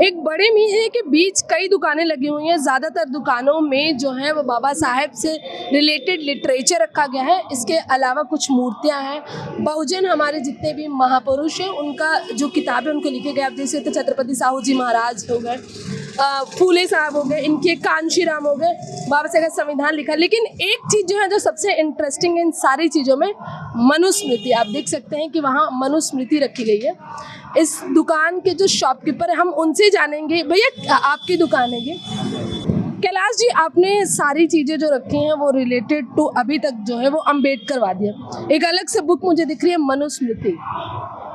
एक बड़े मीडिया के बीच कई दुकानें लगी हुई हैं। ज़्यादातर दुकानों में जो है वो बाबा साहेब से रिलेटेड लिटरेचर रखा गया है। इसके अलावा कुछ मूर्तियां हैं। बहुजन हमारे जितने भी महापुरुष हैं उनका जो किताबें उनको लिखे गए, आप देख सकते छत्रपति साहू जी महाराज हो गए, फूले साहब हो गए, इनके कांशीराम हो गए, बाबा साहेब का संविधान लिखा। लेकिन एक चीज़ जो है जो सबसे इंटरेस्टिंग है इन सारी चीज़ों में, मनुस्मृति। आप देख सकते हैं कि वहाँ मनुस्मृति रखी गई है। इस दुकान के जो शॉपकीपर है हम उनसे जानेंगे। भैया आपकी दुकान है ये? कैलाश जी, आपने सारी चीज़ें जो रखी हैं वो रिलेटेड टू अभी तक जो है वो अम्बेडकर वादी। एक अलग से बुक मुझे दिख रही है, मनुस्मृति।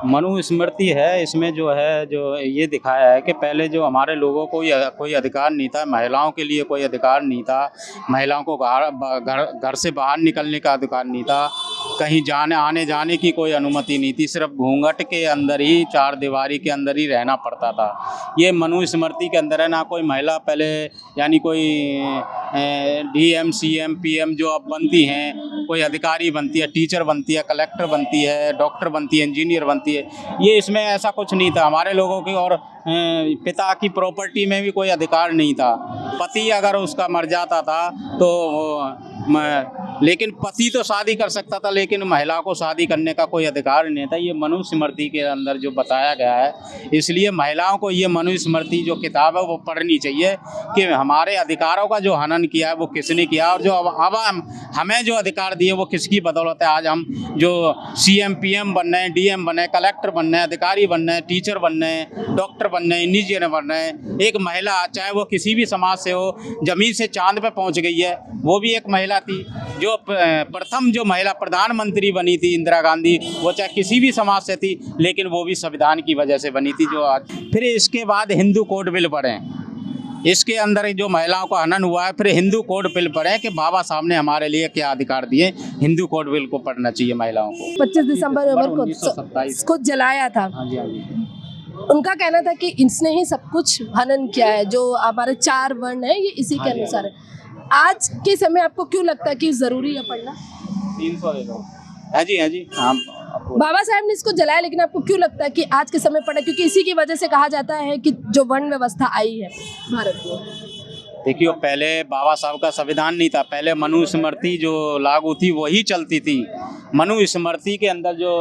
मनुस्मृति है। इसमें जो है जो ये दिखाया है कि पहले जो हमारे लोगों को कोई अधिकार नहीं था, महिलाओं के लिए कोई अधिकार नहीं था, महिलाओं को घर से बाहर निकलने का अधिकार नहीं था, कहीं आने जाने की कोई अनुमति नहीं थी, सिर्फ घूंघट के अंदर ही, चार दीवारी के अंदर ही रहना पड़ता था। ये मनुस्मृति के अंदर है। ना कोई महिला पहले यानी कोई DM CM PM जो अब बनती हैं, कोई अधिकारी बनती है, टीचर बनती है, कलेक्टर बनती है, डॉक्टर बनती है, इंजीनियर बनती है, ये इसमें ऐसा कुछ नहीं था हमारे लोगों की। और पिता की प्रॉपर्टी में भी कोई अधिकार नहीं था। पति अगर उसका मर जाता था तो लेकिन पति तो शादी कर सकता था, लेकिन महिला को शादी करने का कोई अधिकार नहीं था। ये मनुस्मृति के अंदर जो बताया गया है, इसलिए महिलाओं को ये मनुस्मृति जो किताब है वो पढ़नी चाहिए कि हमारे अधिकारों का जो हनन किया है वो किसने किया, और जो अब हमें जो अधिकार दिए वो किसकी बदौलत है। आज हम जो CM PM बन रहे हैं, DM बन रहे हैं, कलेक्टर बन रहे हैं, अधिकारी बन रहे हैं, टीचर बन रहे हैं, डॉक्टर बन रहे हैं, इंजीनियर बन रहे हैं। एक महिला, चाहे वो किसी भी समाज से हो, जमीन से चांद पे पहुंच गई है, वो भी एक महिला थी। जो प्रथम जो महिला प्रधानमंत्री बनी थी, इंदिरा गांधी, वो चाहे किसी भी समाज से थी, लेकिन वो भी संविधान की वजह से बनी थी जो आज। फिर इसके बाद हिंदू कोड बिल पढ़े, इसके अंदर जो महिलाओं का हनन हुआ है। फिर हिंदू कोड बिल पढ़े कि बाबा साहब ने हमारे लिए क्या अधिकार दिए। हिंदू कोड बिल को पढ़ना चाहिए महिलाओं को। 25 दिसंबर को जलाया था। हाँ जी, हाँ जी। उनका कहना था कि इसने ही सब कुछ हनन किया है, जो हमारे 4 वर्ण है ये इसी के अनुसार है। आज के समय आपको क्यों लगता है कि जरूरी है पढ़ना? 300 ले लो। हाँ जी, हाँ जी। बाबा साहब ने इसको जलाया, लेकिन आपको क्यों लगता है कि आज के समय पढ़े? क्योंकि इसी की वजह से कहा जाता है कि जो वर्ण व्यवस्था आई है भारत में। देखिए, पहले बाबा साहब का संविधान नहीं था, पहले मनुस्मृति जो लागू थी वही चलती थी। मनुस्मृति के अंदर जो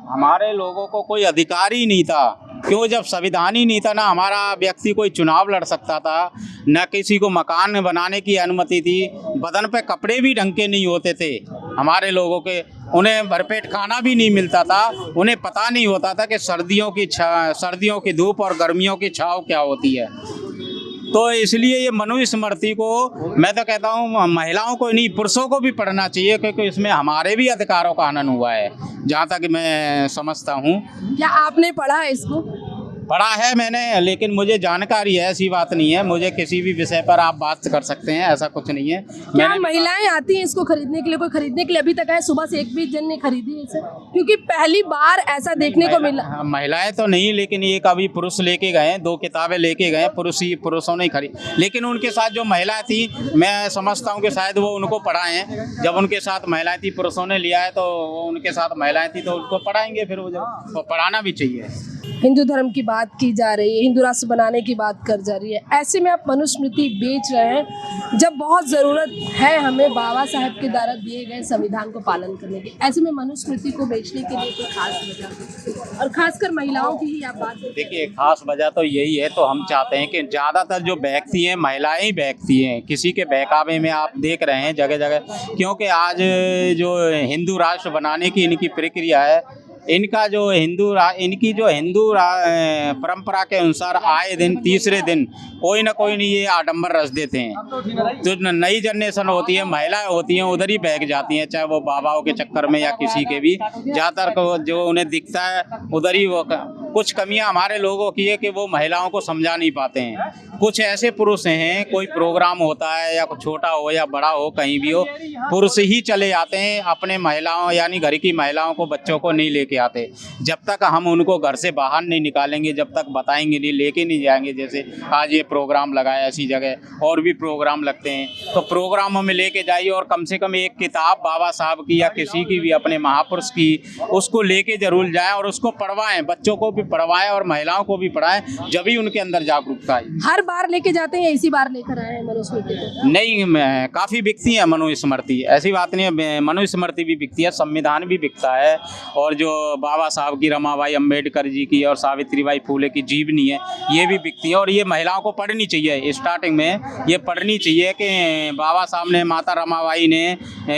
हमारे लोगों को कोई अधिकार ही नहीं था। क्यों? जब संविधान ही नहीं था, ना हमारा व्यक्ति कोई चुनाव लड़ सकता था, न किसी को मकान बनाने की अनुमति थी, बदन पे कपड़े भी ढंग के नहीं होते थे हमारे लोगों के, उन्हें भरपेट खाना भी नहीं मिलता था, उन्हें पता नहीं होता था कि सर्दियों की धूप और गर्मियों की छाँव क्या होती है। तो इसलिए ये मनुस्मृति को मैं तो कहता हूँ महिलाओं को नहीं, पुरुषों को भी पढ़ना चाहिए, क्योंकि इसमें हमारे भी अधिकारों का हनन हुआ है, जहाँ तक मैं समझता हूँ। क्या आपने पढ़ा है इसको? पढ़ा है मैंने, लेकिन मुझे जानकारी है, ऐसी बात नहीं है। मुझे किसी भी विषय पर आप बात कर सकते हैं, ऐसा कुछ नहीं है। क्या महिलाएं आती हैं इसको खरीदने के लिए? कोई खरीदने के लिए अभी तक है? सुबह से एक भी जन ने खरीदी है इसे? क्योंकि पहली बार ऐसा देखने को मिला। महिलाएं तो नहीं, लेकिन ये कभी पुरुष लेके गए, 2 किताबें लेके गए, पुरुषों ने खरीद। लेकिन उनके साथ जो महिलाएं थी, मैं समझता हूँ कि शायद वो उनको पढ़ाएं। जब उनके साथ महिलाएं थी, पुरुषों ने लिया है, तो उनके साथ महिलाएं थी तो उनको पढ़ाएंगे। फिर वो पढ़ाना भी चाहिए। हिंदू धर्म की बात की जा रही है, हिंदू राष्ट्र बनाने की बात कर जा रही है, ऐसे में आप मनुस्मृति बेच रहे हैं जब बहुत ज़रूरत है हमें बाबा साहब के द्वारा दिए गए संविधान को पालन करने की। ऐसे में मनुस्मृति को बेचने के लिए कोई खास वजह, और खासकर महिलाओं की ही आप बात करें? देखिए, खास वजह तो यही है, तो हम चाहते हैं कि ज़्यादातर जो बहकती हैं महिलाएं ही बहकती हैं। किसी के बहकावे में आप देख रहे हैं जगह जगह, क्योंकि आज जो हिंदू राष्ट्र बनाने की इनकी प्रक्रिया है, इनकी जो हिंदू परंपरा के अनुसार आए दिन, तीसरे दिन कोई ना कोई नहीं ये आडंबर रच देते हैं। तो नई जनरेशन होती है, महिलाएं होती हैं, उधर ही बहक जाती हैं, चाहे वो बाबाओं के चक्कर में या किसी के भी। ज़्यादातर जो उन्हें दिखता है उधर ही वो कुछ कमियां हमारे लोगों की है कि वो महिलाओं को समझा नहीं पाते हैं। कुछ ऐसे पुरुष हैं, कोई प्रोग्राम होता है या छोटा हो या बड़ा हो, कहीं भी हो, पुरुष ही चले जाते हैं, अपने महिलाओं यानी घर की महिलाओं को, बच्चों को नहीं लेके आते। जब तक हम उनको घर से बाहर नहीं निकालेंगे, जब तक बताएंगे नहीं, लेके नहीं जाएंगे, जैसे आज ये प्रोग्राम लगाया, ऐसी जगह और भी प्रोग्राम लगते हैं, तो प्रोग्रामों में लेके जाइए और कम से कम एक किताब बाबा साहब की या किसी की भी, अपने महापुरुष की, उसको लेके जरूर जाएं और उसको पढ़वाएं, बच्चों को भी पढ़वाएं और महिलाओं को भी पढ़ाएं, जब ही उनके अंदर जागरूकता आई। हर बार लेके जाते हैं, इसी बार लेकर आए हैं मनुस्मृति को? नहीं, काफ़ी बिकती है मनुस्मृति, ऐसी बात नहीं है, मनुस्मृति भी बिकती है, संविधान भी बिकता है, और जो बाबा साहब की, रमाबाई अम्बेडकर जी की और सावित्रीबाई फुले की जीवनी है, ये भी बिकती है। और ये महिलाओं को पढ़नी चाहिए, स्टार्टिंग में ये पढ़नी चाहिए कि बाबा साहब ने, माता रमाबाई ने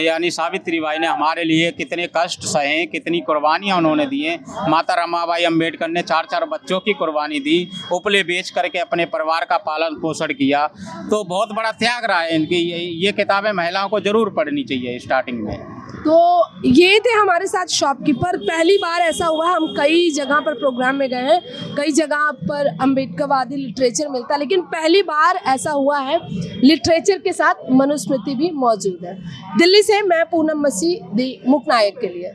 यानी सावित्रीबाई ने हमारे लिए कितने कष्ट सहे, कितनी कुर्बानियाँ उन्होंने दी हैं। माता रमाबाई अम्बेडकर ने 4-4 बच्चों की कुर्बानी दी, उपले बेच करके अपने परिवार का पालन पोषण किया, तो बहुत बड़ा त्याग रहा है इनकी। ये किताबें महिलाओं को जरूर पढ़नी चाहिए स्टार्टिंग में। तो ये थे हमारे साथ शॉपकीपर। पहली बार ऐसा हुआ, हम कई जगह पर प्रोग्राम में गए हैं, कई जगह पर अम्बेडकरवादी लिटरेचर मिलता है, लेकिन पहली बार ऐसा हुआ है लिटरेचर के साथ मनुस्मृति भी मौजूद है। दिल्ली से मैं पूनम मसीह, दी मुकनायक के लिए।